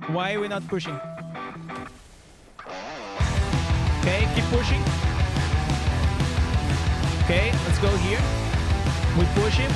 Why are we not pushing? Okay, keep pushing. Okay, let's go here. We push him.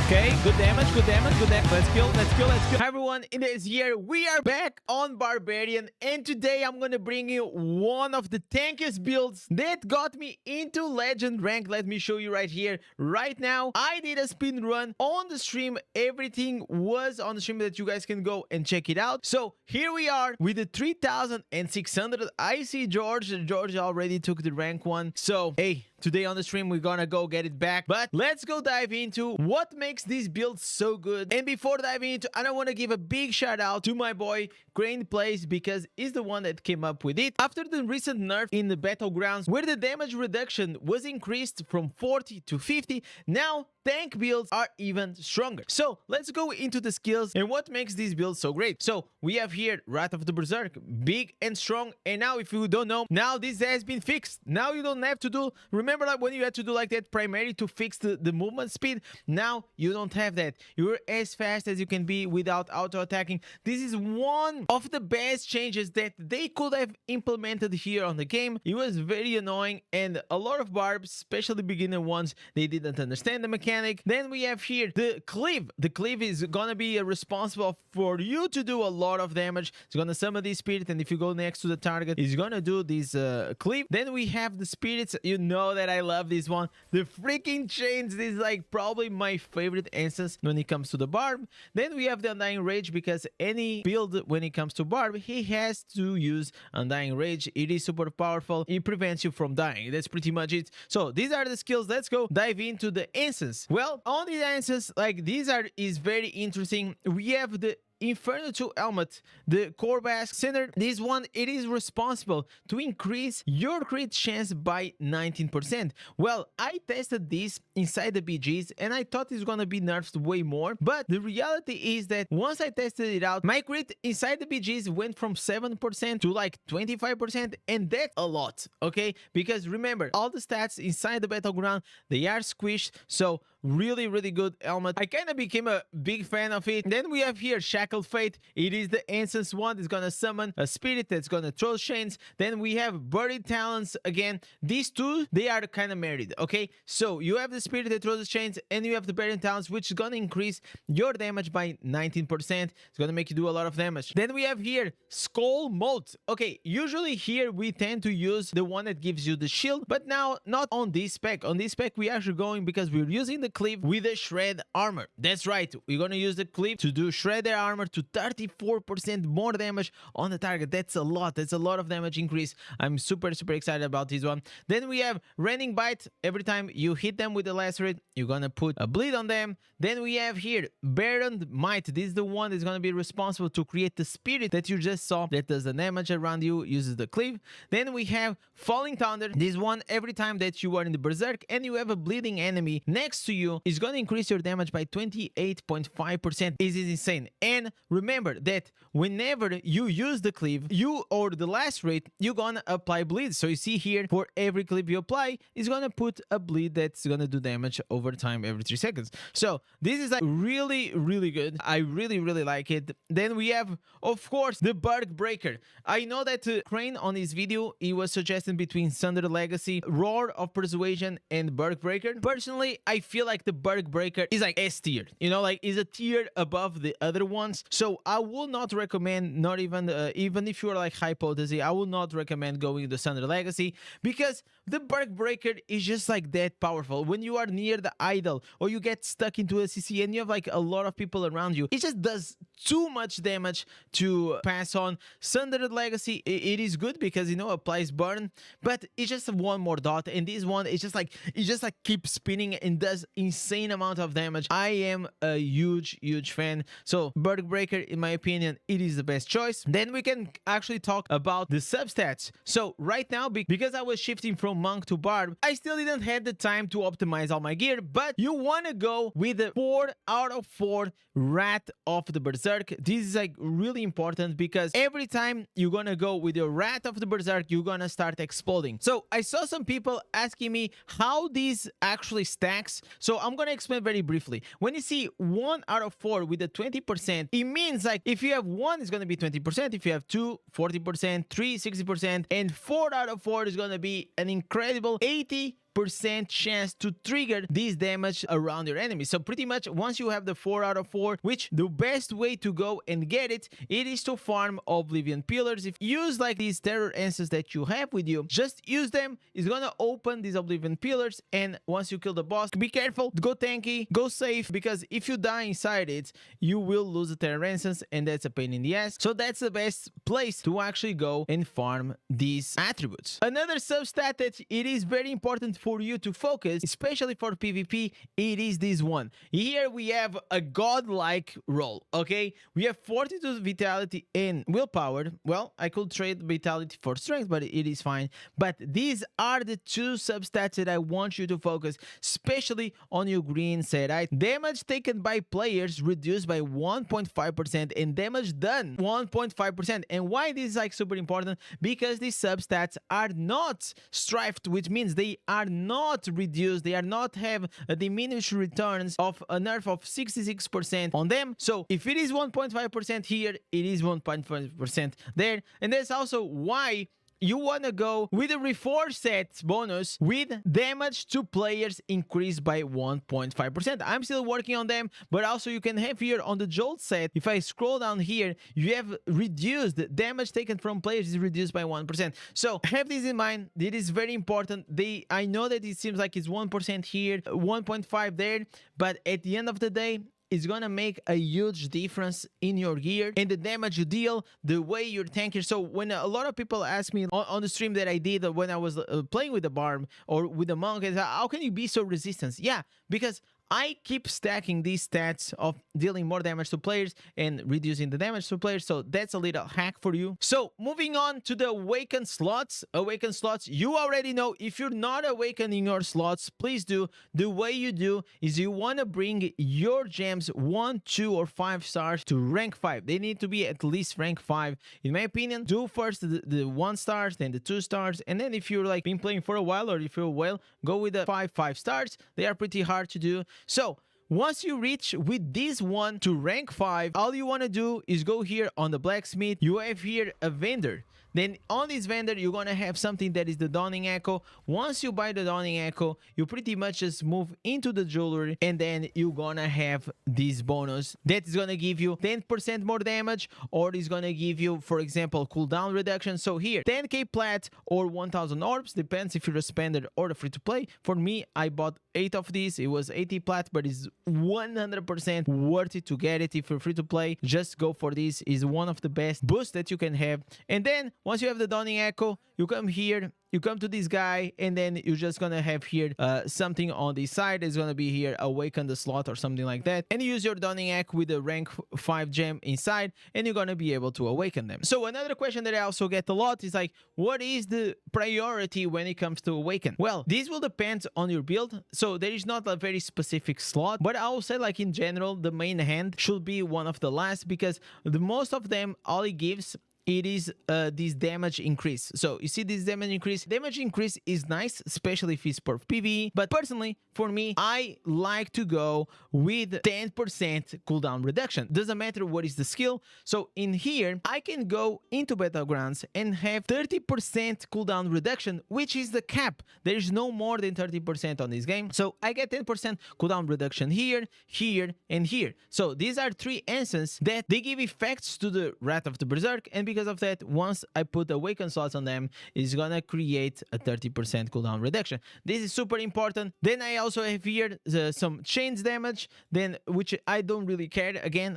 Okay, good damage, good damage, good damage. Let's kill, let's kill, let's kill. Hi everyone, Indez here. We are back on Barbarian, and today I'm gonna bring you one of the tankiest builds that got me into Legend rank. Let me show you right here, right now. I did a speed run on the stream. Everything was on the stream that you guys can go and check it out. So here we are with the 3,600. I see George already took the rank one. So hey, today on the stream, we're gonna go get it back. But let's go dive into what makes this build so good. And before diving into, I don't want to give a big shout out to my boy Crane Plays, because he's the one that came up with it. After the recent nerf in the battlegrounds, where the damage reduction was increased from 40 to 50, now tank builds are even stronger. So let's go into the skills and what makes these builds so great. So we have here Wrath of the Berserk, big and strong. And now if you don't know, now this has been fixed. Now you don't have to do, remember like when you had to do like that primarily to fix the movement speed? Now you don't have that. You're as fast as you can be without auto attacking. This is one of the best changes that they could have implemented here on the game. It was very annoying, and a lot of barbs, especially beginner ones, they didn't understand the mechanic. Then we have here the cleave. The cleave is gonna be responsible for you to do a lot of damage. It's gonna summon this spirit, and if you go next to the target, it's gonna do this cleave. Then we have the spirits. You know that I love this one. The freaking chains. This is like probably my favorite instance when it comes to the barb. Then we have the Undying Rage, because any build when it comes to barb, he has to use Undying Rage. It is super powerful. It prevents you from dying. That's pretty much it. So these are the skills. Let's go dive into the instance. Well, on the instance, like these is very interesting. We have the Inferno 2 helmet, the Corbask Center. This one, it is responsible to increase your crit chance by 19%. Well, I tested this inside the BGs and I thought it's gonna be nerfed way more, but the reality is that once I tested it out, my crit inside the BGs went from 7% to like 25%, and that's a lot, okay? Because remember, all the stats inside the battleground, they are squished, so really good helmet. I kind of became a big fan of it. Then we have here Shackled Fate. It is the instance one. It's gonna summon a spirit that's gonna throw chains. Then we have Buried Talents. Again, these two, they are kind of married, okay? So you have the spirit that throws the chains, and you have the Buried Talents, which is gonna increase your damage by 19%. It's gonna make you do a lot of damage. Then we have here Skull Mold. Okay, usually here we tend to use the one that gives you the shield, but now not on this spec. On this spec, we actually going because we're using the cleave with the shred armor. That's right, we're gonna use the cleave to do shred their armor to 34% more damage on the target. That's a lot of damage increase. I'm super excited about this one. Then we have Rending Bite. Every time you hit them with the lacerate, you're gonna put a bleed on them. Then we have here Baron Might. This is the one that's gonna be responsible to create the spirit that you just saw that does the damage around you, uses the cleave. Then we have Falling Thunder. This one, every time that you are in the berserk and you have a bleeding enemy next to you, is going to increase your damage by 28.5%. This is insane. And remember that whenever you use the cleave, you or the lacerate, you're gonna apply bleed. So you see here, for every cleave you apply, it's gonna put a bleed that's gonna do damage over time every 3 seconds. So this is like really good. I really like it. Then we have, of course, the Barb Breaker. I know that Crane on his video, he was suggesting between Sunder Legacy, Roar of Persuasion, and Barb Breaker. Personally, I feel like the Barb Breaker is like S tier, you know, like is a tier above the other ones. So I will not recommend, not even even if you are like high potency, I will not recommend going to Sunder Legacy, because the Barb Breaker is just like that powerful. When you are near the idol or you get stuck into a CC and you have like a lot of people around you, it just does too much damage to pass on. Sunder Legacy, it is good because, you know, applies burn, but it's just one more dot, and this one is just like, it just like keeps spinning and does insane amount of damage. I am a huge fan. So Barb Breaker, in my opinion, it is the best choice. Then we can actually talk about the substats. So right now, because I was shifting from monk to barb, I still didn't have the time to optimize all my gear, but you want to go with the 4 out of 4 Wrath of the Berserk. This is like really important, because every time you're gonna go with your Wrath of the Berserk, you're gonna start exploding. So I saw some people asking me how this actually stacks. So I'm gonna explain very briefly. When you see 1 out of 4 with a 20%, it means like if you have 1, it's gonna be 20%. If you have 2, 40%, 3, 60%, and 4 out of 4 is gonna be an incredible 80% chance to trigger this damage around your enemy. So pretty much once you have the 4 out of 4, which the best way to go and get it is to farm Oblivion Pillars. If you use like these terror answers that you have with you, just use them. It's gonna open these Oblivion Pillars, and once you kill the boss, be careful, go tanky, go safe, because if you die inside it, you will lose the terror answers, and that's a pain in the ass. So that's the best place to actually go and farm these attributes. Another substat that it is very important for you to focus, especially for PvP, it is this one. Here we have a godlike roll, okay? We have 42 vitality and willpower. Well, I could trade vitality for strength, but it is fine. But these are the two substats that I want you to focus, especially on your green set, right? Damage taken by players reduced by 1.5% and damage done 1.5%. And why this is like super important? Because these substats are not strifed, which means they are not reduced, they are not have a diminished returns of a nerf of 66% on them. So if it is 1.5% here, it is 1.5% there. And that's also why you want to go with a reforge set bonus with damage to players increased by 1.5%. I'm still working on them, but also you can have here on the Jolt set, if I scroll down here, you have reduced damage taken from players is reduced by 1%. So have this in mind. It is very important. I know that it seems like it's 1% here, 1.5 there, but at the end of the day, it's gonna make a huge difference in your gear and the damage you deal, the way you're tanking. So when a lot of people ask me on the stream that I did when I was playing with the Barb or with the Monk, how can you be so resistant? Yeah, because I keep stacking these stats of dealing more damage to players and reducing the damage to players. So that's a little hack for you. So moving on to the awaken slots. Awaken slots, you already know. If you're not awakening your slots, please do. The way you do is you want to bring your gems 1, 2, or 5 stars to rank 5. They need to be at least rank 5. In my opinion, do first the 1 stars, then the 2 stars. And then if you're like been playing for a while, or if you're well, go with the 5 stars. They are pretty hard to do. So once you reach with this one to rank 5, all you want to do is go here on the blacksmith. You have here a vendor. Then on this vendor, you're going to have something that is the Dawning Echo. Once you buy the Dawning Echo, you pretty much just move into the jewelry, and then you're going to have this bonus that is going to give you 10% more damage, or it's going to give you, for example, cooldown reduction. So here, 10k plat or 1000 orbs, depends if you're a spender or a free-to-play. For me, I bought 8 of these. It was 80 plat, but it's 100% worth it to get it. If you're free-to-play, just go for this. It's one of the best boosts that you can have. And then once you have the Dawning Echo, you come here, you come to this guy, and then you're just gonna have here something on the side. It's gonna be here awaken the slot or something like that, and you use your Dawning Echo with the rank 5 gem inside, and you're gonna be able to awaken them. So another question that I also get a lot is like, what is the priority when it comes to awaken? Well, this will depend on your build, so there is not a very specific slot, but I will say like in general, the main hand should be one of the last, because the most of them, all it gives, it is this damage increase. So you see this damage increase is nice, especially if it's for PvE, but personally for me, I like to go with 10% cooldown reduction. Doesn't matter what is the skill. So in here I can go into battlegrounds and have 30% cooldown reduction, which is the cap. There is no more than 30% on this game. So I get 10% cooldown reduction here, here, and here. So these are 3 instances that they give effects to the Wrath of the Berserk, and because of that, once I put awaken slots on them, it's gonna create a 30% cooldown reduction. This is super important. Then I also have here some chains damage, then which I don't really care. Again,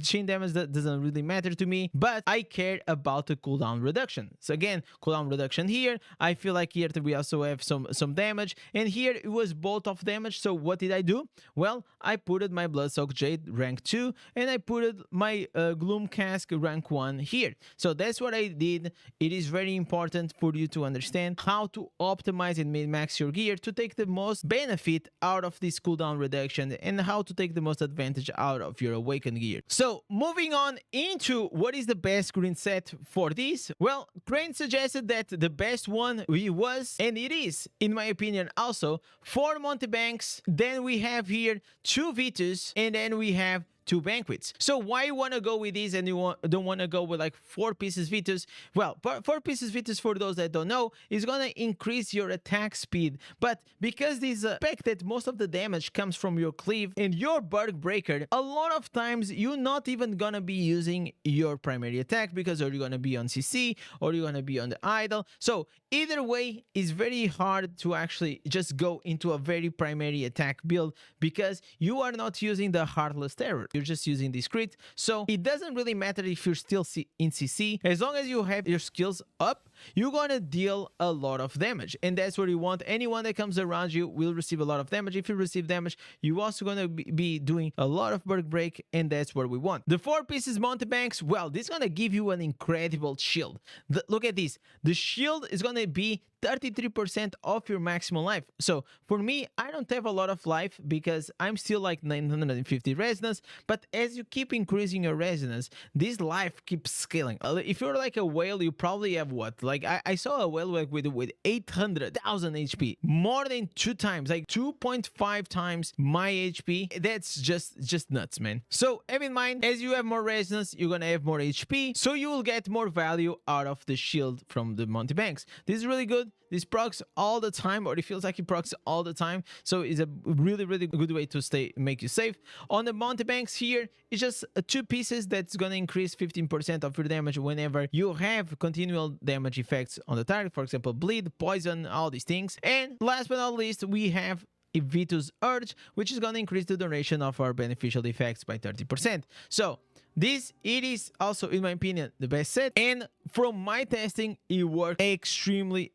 chain damage that doesn't really matter to me, but I care about the cooldown reduction. So again, cooldown reduction here. I feel like here we also have some damage, and here it was bolt of damage. So what did I do? Well, I put my Bloodsoaked Jade rank 2, and I put my Gloom Cask rank 1 here. So that's what I did. It is very important for you to understand how to optimize and min-max your gear to take the most benefit out of this cooldown reduction and how to take the most advantage out of your awaken gear. So moving on into what is the best green set for this. Well, Crane suggested that the best one was, and it is, in my opinion also, 4 Montebanks. Then we have here 2 Vitus, and then we have 2 banquets. So why you want to go with these and you don't want to go with like 4 pieces Vitus? Well, 4 pieces Vitus, for those that don't know, is going to increase your attack speed. But because this fact that most of the damage comes from your cleave and your Barb breaker, a lot of times you're not even going to be using your primary attack because you're going to be on CC or you're going to be on the idle. So either way, it's very hard to actually just go into a very primary attack build because you are not using the Heartless Terror. You're just using this crit. So it doesn't really matter if you're still in CC. As long as you have your skills up, you're gonna deal a lot of damage. And that's what you want. Anyone that comes around you will receive a lot of damage. If you receive damage, you're also gonna be doing a lot of Barb break, and that's what we want. The 4 pieces Montebanks, well, this is gonna give you an incredible shield. Look at this. The shield is gonna be 33% of your maximum life. So for me, I don't have a lot of life because I'm still like 950 resonance, but as you keep increasing your resonance, this life keeps scaling. If you're like a whale, you probably have what? Like I saw a whale like with 800,000 HP, more than 2 times, like 2.5 times my HP. That's just nuts, man. So have in mind, as you have more resonance, you're gonna have more HP, so you will get more value out of the shield from the Montebanks. This is really good. This procs all the time, or it feels like it procs all the time. So it's a really good way to make you safe. On the Montebanks here, it's just 2 pieces that's gonna increase 15% of your damage whenever you have continual damage effects on the target. For example, bleed, poison, all these things. And last but not least, we have Vitus Urge, which is gonna increase the duration of our beneficial effects by 30%. So it is also, in my opinion, the best set, and from my testing, it worked extremely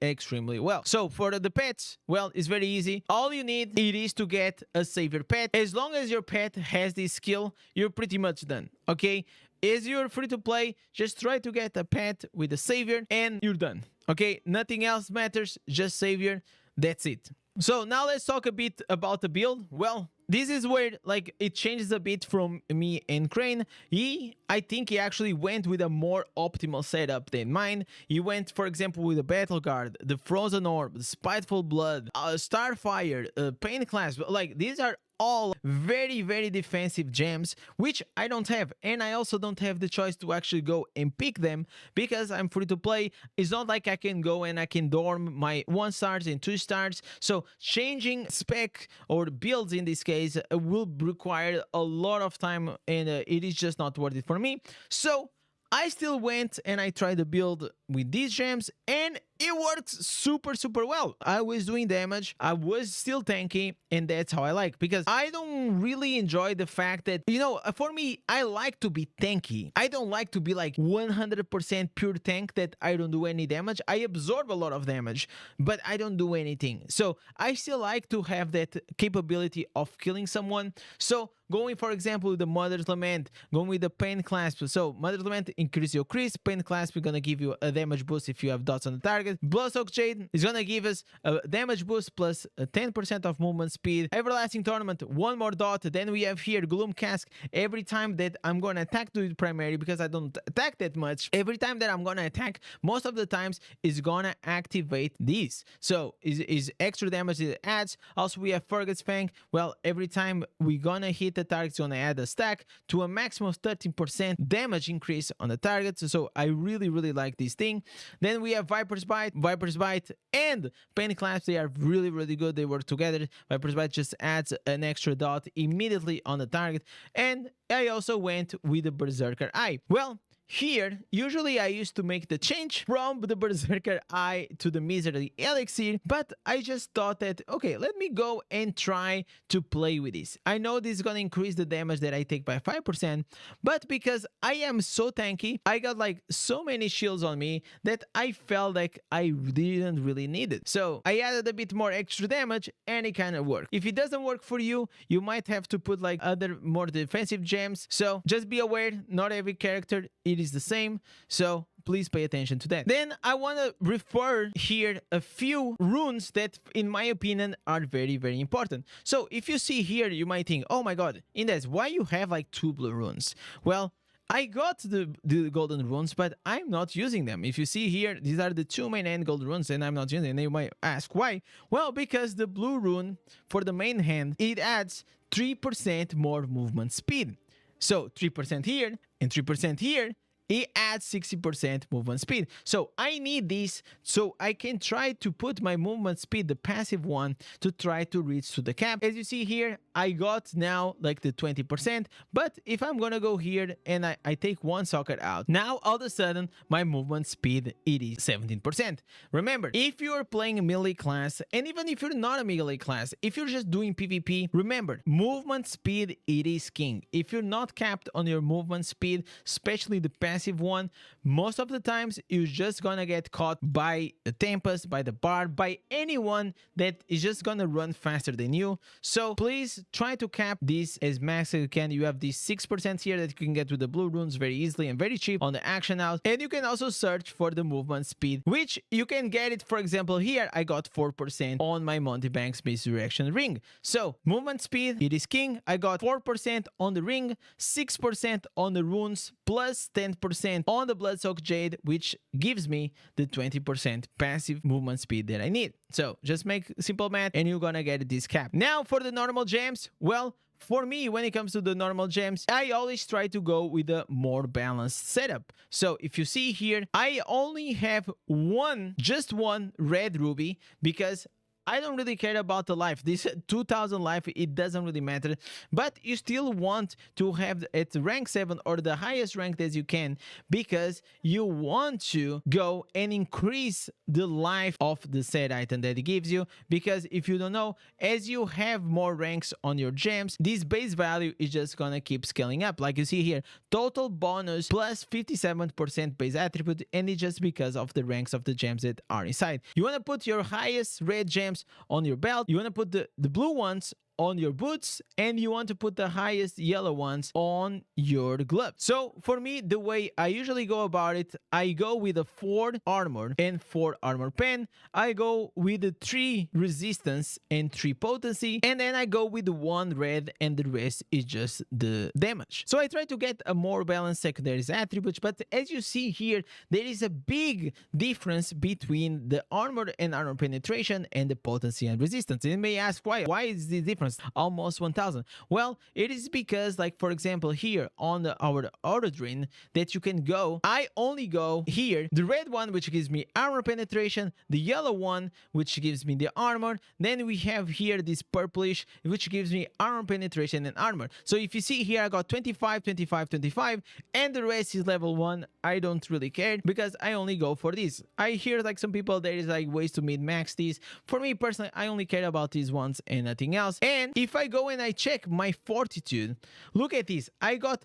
well. So for the pets, well, it's very easy. All you need it is to get a savior pet. As long as your pet has this skill, you're pretty much done, okay? As you're free to play, just try to get a pet with a savior and you're done, okay? Nothing else matters, just savior, that's it. So now let's talk a bit about the build. Well, this is where like it changes a bit from me and Crane. I think he actually went with a more optimal setup than mine. He went, for example, with the Battle Guard, the Frozen Orb, the Spiteful Blood, Starfire, Pain Clasp. Like these are all very defensive gems, which I don't have, and I also don't have the choice to actually go and pick them because I'm free to play. It's not like I can go and I can dorm my 1 stars and 2 stars. So changing spec or builds in this case will require a lot of time, and it is just not worth it for me. So I still went and I tried to build with these gems, and it works super well. I was doing damage, I was still tanky, and that's how I like, because I don't really enjoy the fact that, you know, for me, I like to be tanky. I don't like to be like 100% pure tank that I don't do any damage. I absorb a lot of damage, but I don't do anything. So I still like to have that capability of killing someone. So going, for example, with the Mother's Lament, going with the Pain Clasp. So Mother's Lament increase your Crisp, Pain Clasp is gonna give you a damage boost if you have dots on the target. Bloodsoaked Jade is gonna give us a damage boost plus 10% of movement speed. Everlasting Tournament, 1 more dot. Then we have here Gloom Cask. Every time that I'm gonna attack to primary, because I don't attack that much, every time that I'm gonna attack, most of the times is gonna activate this. So is extra damage it adds. Also we have Forget's Fang. Well, every time we gonna hit the target, it's gonna add a stack to a maximum of 13% damage increase on the target. So I really like this thing. Then we have Viper's Bite, and Pain Clasp. They are really good. They work together. Viper's Bite just adds an extra dot immediately on the target. And I also went with the Berserker Eye. Well, here, usually I used to make the change from the Berserker Eye to the Misery Elixir, but I just thought that, okay, let me go and try to play with this. I know this is gonna increase the damage that I take by 5%, but because I am so tanky, I got like so many shields on me that I felt like I didn't really need it. So I added a bit more extra damage and it kind of worked. If it doesn't work for you, you might have to put like other more defensive gems. So just be aware, not every character it is the same. So please pay attention to that. Then I want to refer here a few runes that, in my opinion, are very, very important. So if you see here, you might think, oh my god, Indez, why you have like 2 blue runes? Well, I got the golden runes, but I'm not using them. If you see here, these are the 2 main hand gold runes, and I'm not using them. And you might ask why. Well, because the blue rune for the main hand, it adds 3% more movement speed. So 3% here and 3% here, it adds 60% movement speed. So I need this so I can try to put my movement speed, the passive one, to try to reach to the cap. As you see here, I got now like the 20%, but if I'm gonna go here and I take one socket out, now all of a sudden my movement speed, it is 17%. Remember, if you're playing a melee class, and even if you're not a melee class, if you're just doing PvP, remember, movement speed, it is king. If you're not capped on your movement speed, especially the passive one, most of the times you're just gonna get caught by the Tempest, by the Barb, by anyone that is just gonna run faster than you. So please try to cap this as max as you can. You have these 6% here that you can get with the blue runes very easily and very cheap on the action house. And you can also search for the movement speed, which you can get it. For example, here I got 4% on my Monty Banks Misdirection ring. So movement speed, it is king. I got 4% on the ring, 6% on the runes, plus 10% on the Bloodsoaked Jade, which gives me the 20% passive movement speed that I need. So just make simple math and you're gonna get this cap. Now for the normal gems, well, for me, when it comes to the normal gems, I always try to go with a more balanced setup. So if you see here, I only have just one red ruby because I don't really care about the life. This 2000 life, it doesn't really matter. But you still want to have at rank 7 or the highest rank as you can, because you want to go and increase the life of the said item that it gives you. Because if you don't know, as you have more ranks on your gems, this base value is just gonna keep scaling up. Like you see here, total bonus plus 57% base attribute, and it's just because of the ranks of the gems that are inside. You want to put your highest red gems on your belt, you want to put the blue ones on your boots, and you want to put the highest yellow ones on your gloves. So for me, the way I usually go about it, I go with a 4 armor and 4 armor pen. I go with the 3 resistance and 3 potency, and then I go with the 1 red, and the rest is just the damage. So I try to get a more balanced secondaries attributes, but as you see here, there is a big difference between the armor and armor penetration and the potency and resistance. And you may ask why is this difference almost 1000? Well, it is because, like, for example, here on our auto drain that you can go, I only go here, the red one, which gives me armor penetration, the yellow one, which gives me the armor, then we have here this purplish, which gives me armor penetration and armor. So if you see here, I got 25, 25, 25, and the rest is level 1. I don't really care because I only go for this. I hear like some people, there is like ways to min-max these. For me personally, I only care about these ones and nothing else. And if I go and I check my fortitude, look at this. I got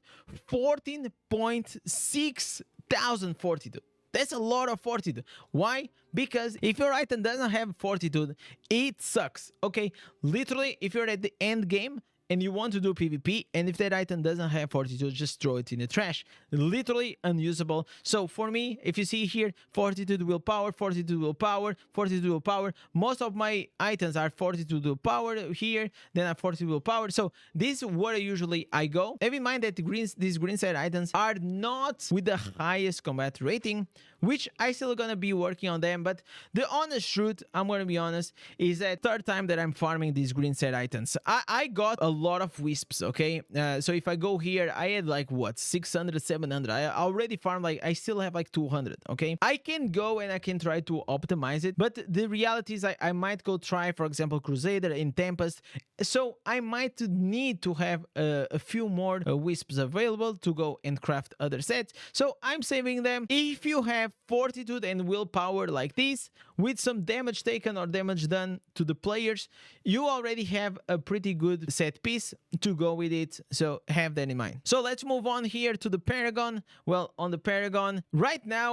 14.6 thousand fortitude. That's a lot of fortitude. Why? Because if your item doesn't have fortitude, it sucks. Okay, literally, if you're at the end game and you want to do PvP, and if that item doesn't have fortitude, just throw it in the trash. Literally unusable. So for me, if you see here, fortitude, willpower, fortitude, willpower, fortitude, willpower. Most of my items are fortitude, willpower here, then I fortitude, willpower. So this is where usually I go. Have in mind that these green side items are not with the highest combat rating, which I still gonna be working on them. But the honest truth, I'm gonna be honest, is that third time that I'm farming these green set items. I got a lot of wisps, okay? So if I go here, I had like what, 600, 700. I already farmed like, I still have like 200, okay? I can go and I can try to optimize it, but the reality is I might go try, for example, Crusader in Tempest. So I might need to have a few more wisps available to go and craft other sets. So I'm saving them. If you have fortitude and willpower like this, with some damage taken or damage done to the players, you already have a pretty good set piece. piece to go with it. So have that in mind. So let's move on here to the Paragon. Well, on the Paragon right now,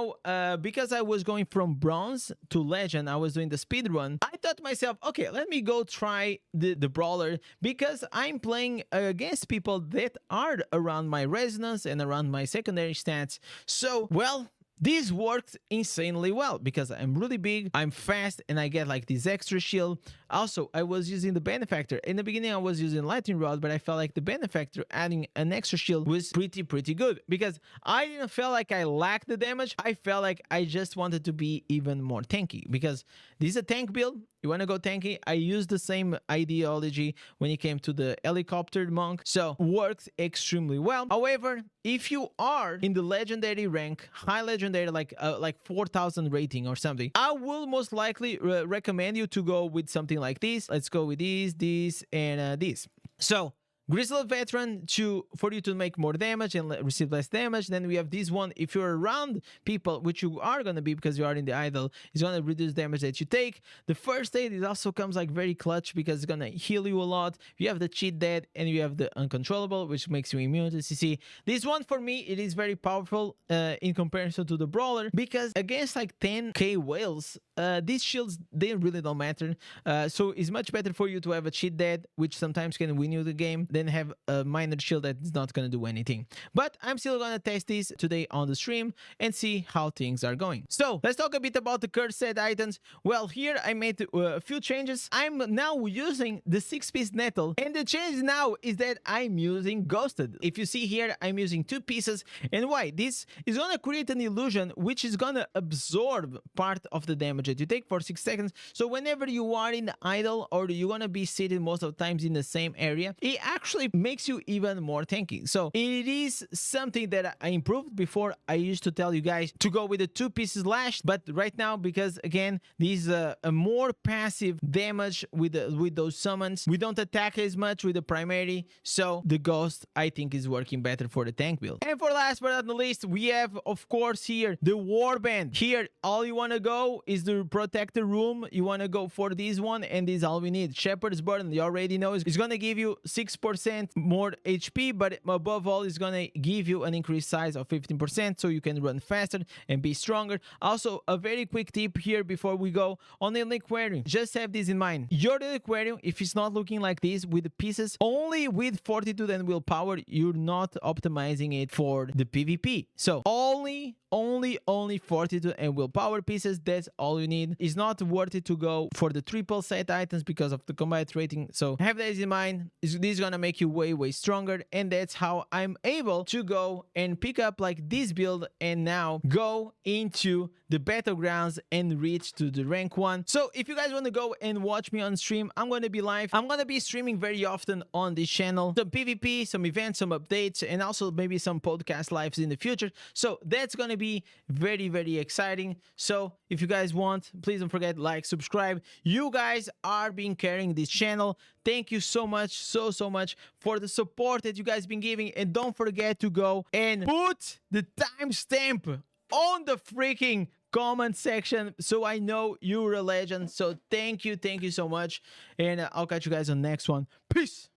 because I was going from bronze to legend, I was doing the speed run. I thought to myself, okay, let me go try the brawler, because I'm playing against people that are around my resonance and around my secondary stats. So, well, this worked insanely well because I'm really big, I'm fast, and I get like this extra shield. Also, I was using the Benefactor. In the beginning, I was using Lightning Rod, but I felt like the Benefactor adding an extra shield was pretty good, because I didn't feel like I lacked the damage. I felt like I just wanted to be even more tanky, because this is a tank build. You want to go tanky? I used the same ideology when it came to the helicopter monk, so works extremely well. However, if you are in the legendary rank, high legendary, like 4,000 rating or something, I will most likely recommend you to go with something like this. Let's go with this, and this. So Grizzled Veteran for you to make more damage and receive less damage. Then we have this one. If you're around people, which you are going to be because you are in the idle, it's going to reduce damage that you take. The first aid, it also comes like very clutch because it's going to heal you a lot. You have the cheat dead and you have the uncontrollable, which makes you immune to CC. This one for me, it is very powerful in comparison to the brawler, because against like 10k whales, these shields, they really don't matter. So it's much better for you to have a cheat dead, which sometimes can win you the game, then have a minor shield that's not going to do anything. But I'm still going to test this today on the stream and see how things are going. So let's talk a bit about the curse set items. Well, here I made a few changes. I'm now using the 6-piece nettle, and the change now is that I'm using ghosted. If you see here, I'm using 2 pieces. And why? This is going to create an illusion which is going to absorb part of the damage that you take for 6 seconds. So whenever you are in the idle, or you're going to be seated most of the times in the same area, it actually makes you even more tanky. So it is something that I improved. Before, I used to tell you guys to go with the 2 pieces lash, but right now, because again, this is a more passive damage with those summons, we don't attack as much with the primary, so the ghost, I think, is working better for the tank build. And for last but not least, we have, of course, here the warband. Here, all you want to go is the protector room. You want to go for this one, and this is all we need. Shepherd's burden, you already know, it's going to give you 6% more HP, but above all, it's gonna give you an increased size of 15%, so you can run faster and be stronger. Also, a very quick tip here before we go on the aquarium, just have this in mind. Your aquarium, if it's not looking like this with the pieces only with fortitude and willpower, you're not optimizing it for the PvP. So only fortitude and willpower pieces, that's all you need. It's not worth it to go for the triple set items because of the combat rating, so have that in mind. This is gonna make you way stronger, and that's how I'm able to go and pick up like this build and now go into the battlegrounds and reach to the rank 1. So if you guys want to go and watch me on stream, I'm going to be live. I'm going to be streaming very often on this channel, some PvP, some events, some updates, and also maybe some podcast lives in the future. So that's going to be very exciting. So if you guys want, please don't forget, like, subscribe. You guys are being carrying this channel. Thank you so much, so much for the support that you guys been giving, and don't forget to go and put the timestamp on the freaking comment section so I know you're a legend. So thank you so much, and I'll catch you guys on the next one. Peace.